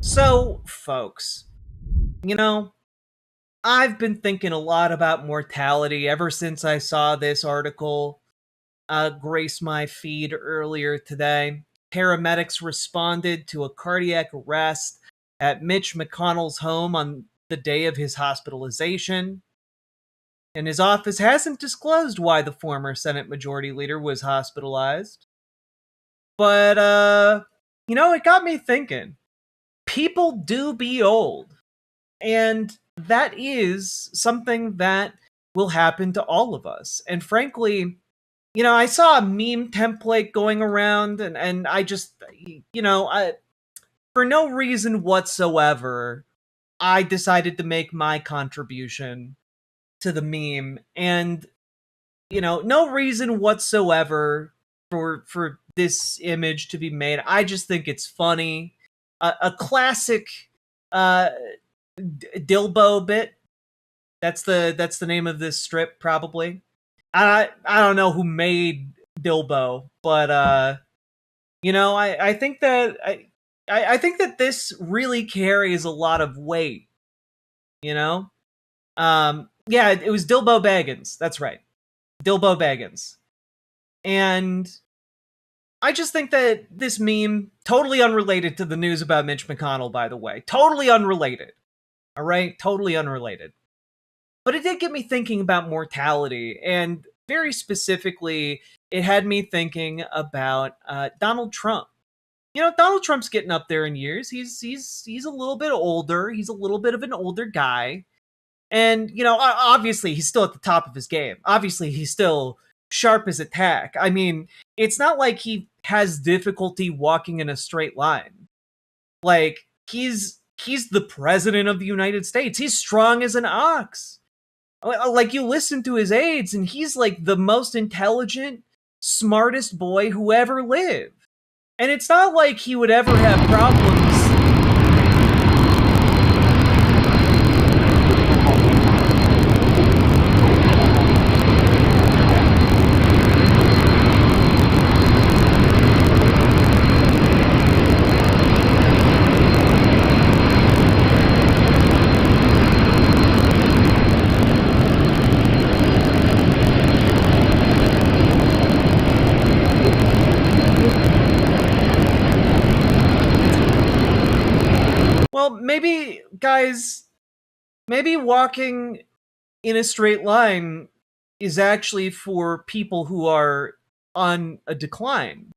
So, folks, you know, I've been thinking a lot about mortality ever since I saw this article grace my feed earlier today. Paramedics responded to a cardiac arrest at Mitch McConnell's home on the day of his hospitalization, and his office hasn't disclosed why the former Senate Majority Leader was hospitalized. But, it got me thinking. People do be old. And that is something that will happen to all of us. And frankly, I saw a meme template going around and I just, for no reason whatsoever, I decided to make my contribution to the meme. And, no reason whatsoever for this image to be made. I just think it's funny. A classic uh Dilbo bit. That's the name of this strip, probably. I don't know who made Dilbo, but I think that I think that this really carries a lot of weight. You know, yeah, it was Dilbo Baggins. That's right, Dilbo Baggins, and I just think that this meme, totally unrelated to the news about Mitch McConnell, by the way, totally unrelated. All right, totally unrelated. But it did get me thinking about mortality, and very specifically, it had me thinking about Donald Trump. Donald Trump's getting up there in years. He's a little bit older. He's a little bit of an older guy, and obviously he's still at the top of his game. Obviously, he's still sharp as a tack. I mean, it's not like he has difficulty walking in a straight line. Like he's the president of the United States. He's strong as an ox. Like, you listen to his aides, and he's like the most intelligent, smartest boy who ever lived. And it's not like he would ever have problems. Well, maybe, guys, maybe walking in a straight line is actually for people who are on a decline.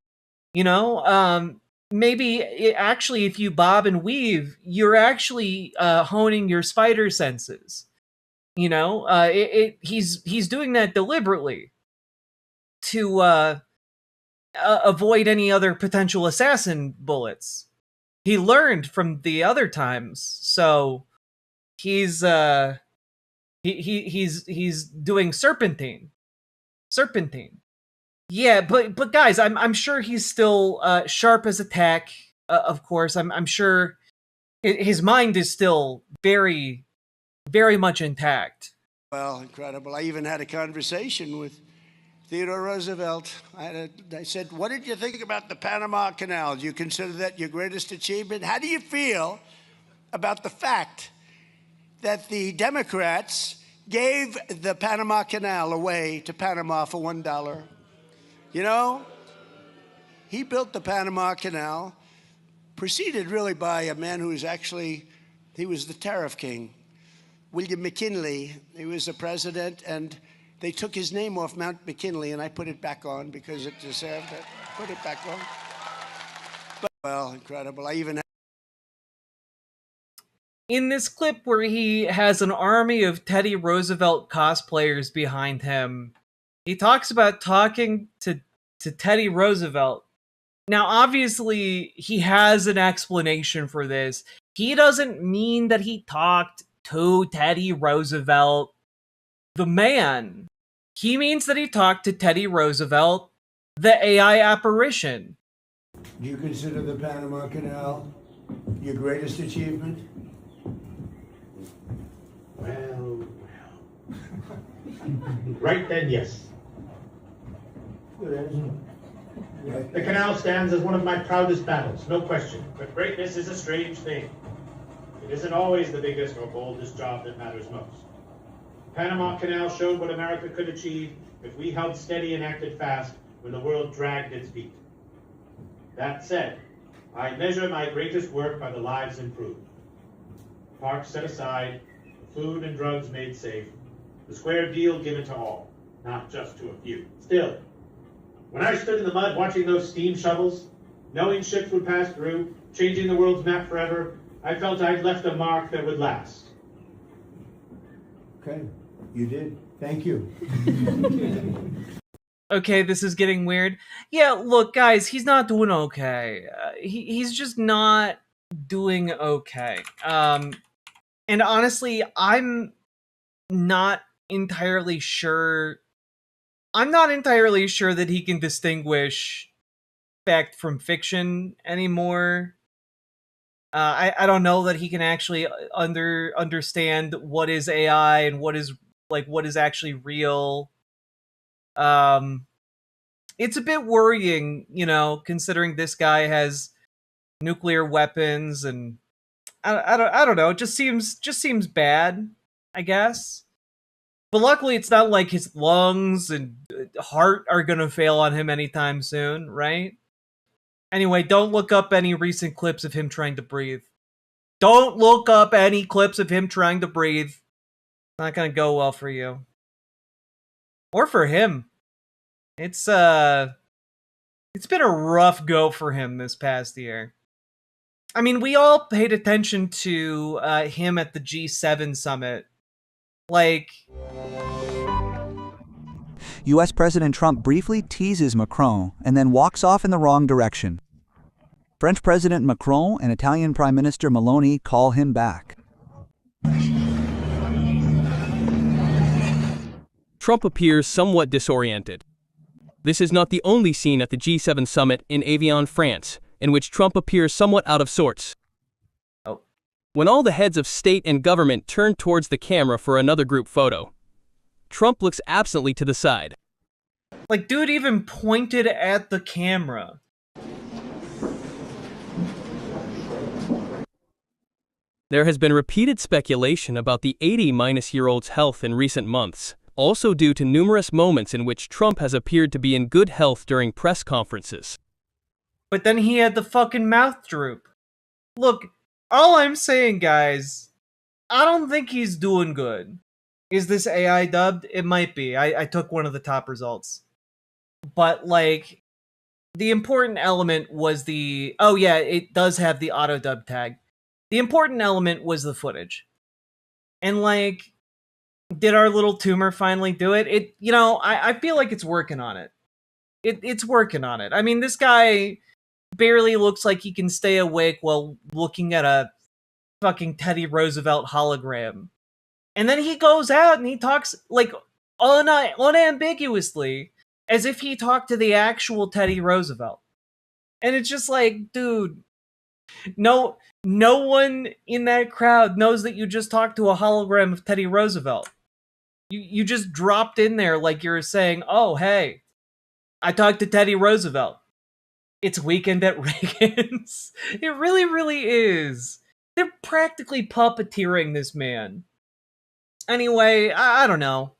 Maybe actually, if you bob and weave, you're actually honing your spider senses. He's doing that deliberately to avoid any other potential assassin bullets. He learned from the other times, so he's he's doing serpentine. Yeah, but guys, I'm sure he's still sharp as a tack. Of course, I'm sure his mind is still very, very much intact. Well, incredible. I even had a conversation with Theodore Roosevelt. I said, what did you think about the Panama Canal? Do you consider that your greatest achievement? How do you feel about the fact that the Democrats gave the Panama Canal away to Panama for $1? He built the Panama Canal, preceded really by a man who was he was the tariff king, William McKinley. He was the president, and they took his name off Mount McKinley, and I put it back on because it deserved it. Put it back on. But, well, incredible. I even In this clip where he has an army of Teddy Roosevelt cosplayers behind him, he talks about talking to Teddy Roosevelt. Now, obviously, he has an explanation for this. He doesn't mean that he talked to Teddy Roosevelt, the man. He means that he talked to Teddy Roosevelt, the AI apparition. Do you consider the Panama Canal your greatest achievement? Well. Right then, yes. Good answer. The canal stands as one of my proudest battles, no question. But greatness is a strange thing. It isn't always the biggest or boldest job that matters most. The Panama Canal showed what America could achieve if we held steady and acted fast when the world dragged its feet. That said, I measure my greatest work by the lives improved. Parks set aside, food and drugs made safe, the square deal given to all, not just to a few. Still, when I stood in the mud watching those steam shovels, knowing ships would pass through, changing the world's map forever, I felt I'd left a mark that would last. Okay, you did. Thank you. Okay, this is getting weird. Yeah, look, guys, he's not doing okay. He's just not doing okay. And honestly, I'm not entirely sure. I'm not entirely sure that he can distinguish fact from fiction anymore. I don't know that he can actually understand what is AI and what is actually real. It's a bit worrying, considering this guy has nuclear weapons, and I don't know. It just seems bad, I guess. But luckily, it's not like his lungs and heart are gonna fail on him anytime soon, right? Anyway, don't look up any recent clips of him trying to breathe. Don't look up any clips of him trying to breathe. It's not gonna go well for you. Or for him. It's been a rough go for him this past year. I mean, we all paid attention to him at the G7 summit. Like, U.S. President Trump briefly teases Macron and then walks off in the wrong direction. French President Macron and Italian Prime Minister Meloni call him back. Trump appears somewhat disoriented. This is not the only scene at the G7 summit in Evian, France, in which Trump appears somewhat out of sorts. Oh. When all the heads of state and government turn towards the camera for another group photo, Trump looks absently to the side. Like, dude even pointed at the camera. There has been repeated speculation about the 80-year-old's health in recent months, also due to numerous moments in which Trump has appeared to be in good health during press conferences. But then he had the fucking mouth droop. Look, all I'm saying, guys, I don't think he's doing good. Is this AI dubbed? It might be. I took one of the top results. But, like, the important element was the... Oh, yeah, it does have the auto-dub tag. The important element was the footage. And, like, did our little tumor finally do it? I feel like it's working on it. It's working on it. I mean, this guy barely looks like he can stay awake while looking at a fucking Teddy Roosevelt hologram. And then he goes out and he talks, like, unambiguously, as if he talked to the actual Teddy Roosevelt. And it's just like, dude, no one in that crowd knows that you just talked to a hologram of Teddy Roosevelt. You just dropped in there like you're saying, oh, hey, I talked to Teddy Roosevelt. It's weekend at Reagan's. It really, really is. They're practically puppeteering this man. Anyway, I don't know.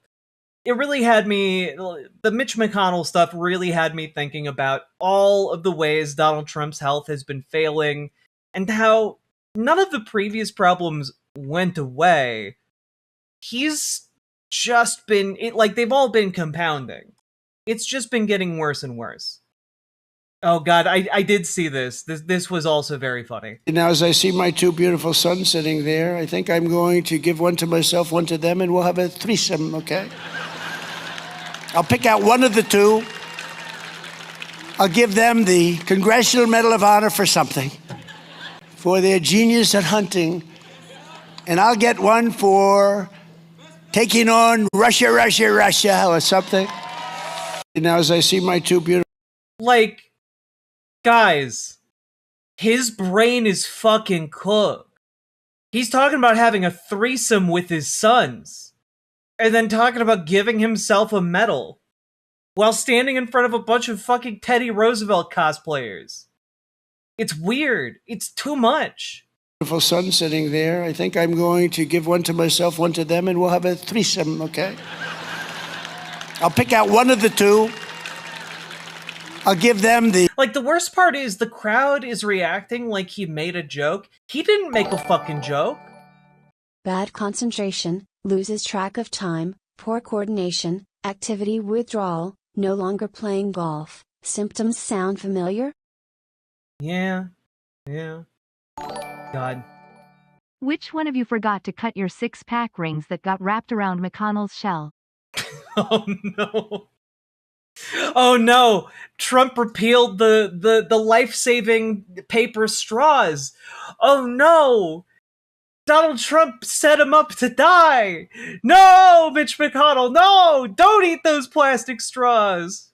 It really had me... The Mitch McConnell stuff really had me thinking about all of the ways Donald Trump's health has been failing, and how none of the previous problems went away. He's just been... they've all been compounding. It's just been getting worse and worse. Oh god, I did see this. This was also very funny. Now, as I see my two beautiful sons sitting there, I think I'm going to give one to myself, one to them, and we'll have a threesome, okay? I'll pick out one of the two. I'll give them the Congressional Medal of Honor for something, for their genius at hunting. And I'll get one for taking on Russia, or something. Now, as I see my two beautiful... Like, guys, his brain is fucking cooked. He's talking about having a threesome with his sons, and then talking about giving himself a medal. while standing in front of a bunch of fucking Teddy Roosevelt cosplayers. It's weird. It's too much. Beautiful son sitting there. I think I'm going to give one to myself, one to them, and we'll have a threesome, okay? I'll pick out one of the two. I'll give them the... Like, the worst part is the crowd is reacting like he made a joke. He didn't make a fucking joke. Bad concentration, loses track of time, poor coordination, activity withdrawal, no longer playing golf. Symptoms sound familiar? Yeah. God. Which one of you forgot to cut your six-pack rings that got wrapped around McConnell's shell? Oh no. Oh no. Trump repealed the life-saving paper straws. Oh no. Donald Trump set him up to die. No, Mitch McConnell, no! Don't eat those plastic straws.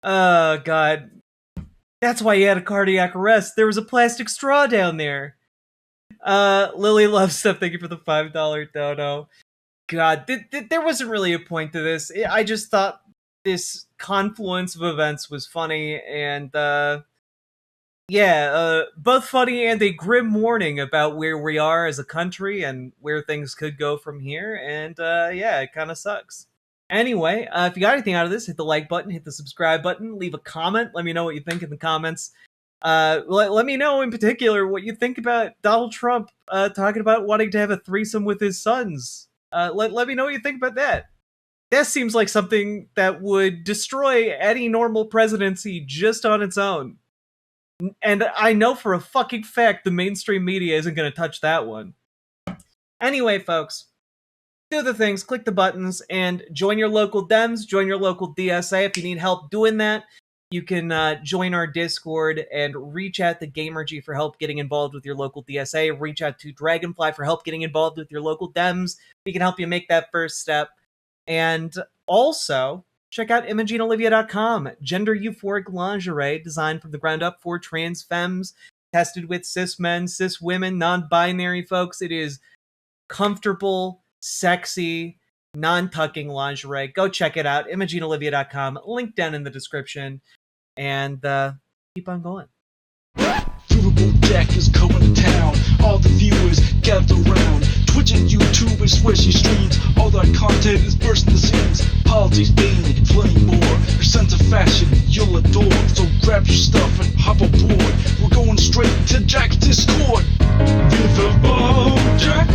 Oh God. That's why he had a cardiac arrest. There was a plastic straw down there. Lily Love Stuff, thank you for the $5 dono. God, there wasn't really a point to this. I just thought this confluence of events was funny, and both funny and a grim warning about where we are as a country and where things could go from here, and it kind of sucks. Anyway, if you got anything out of this, hit the like button, hit the subscribe button, leave a comment, let me know what you think in the comments. Let me know in particular what you think about Donald Trump talking about wanting to have a threesome with his sons. Let me know what you think about that. That seems like something that would destroy any normal presidency just on its own. And I know for a fucking fact the mainstream media isn't going to touch that one. Anyway, folks, do the things, click the buttons, and join your local Dems, join your local DSA. If you need help doing that, you can join our Discord and reach out to Gamergy for help getting involved with your local DSA. Reach out to Dragonfly for help getting involved with your local Dems. We can help you make that first step. And also, check out ImogeneOlivia.com. Gender euphoric lingerie designed from the ground up for trans femmes, tested with cis men, cis women, non-binary folks. It is comfortable, sexy, non-tucking lingerie. Go check it out. ImogeneOlivia.com. Link down in the description. And keep on going. Riverboat deck is going to town. All the viewers gather round. Twitch and YouTube is where she streams. All that content is bursting the seams. Politics, being flame more. Her sense of fashion you'll adore. So grab your stuff and hop aboard. We're going straight to Jack's Discord. Riverboat Jack.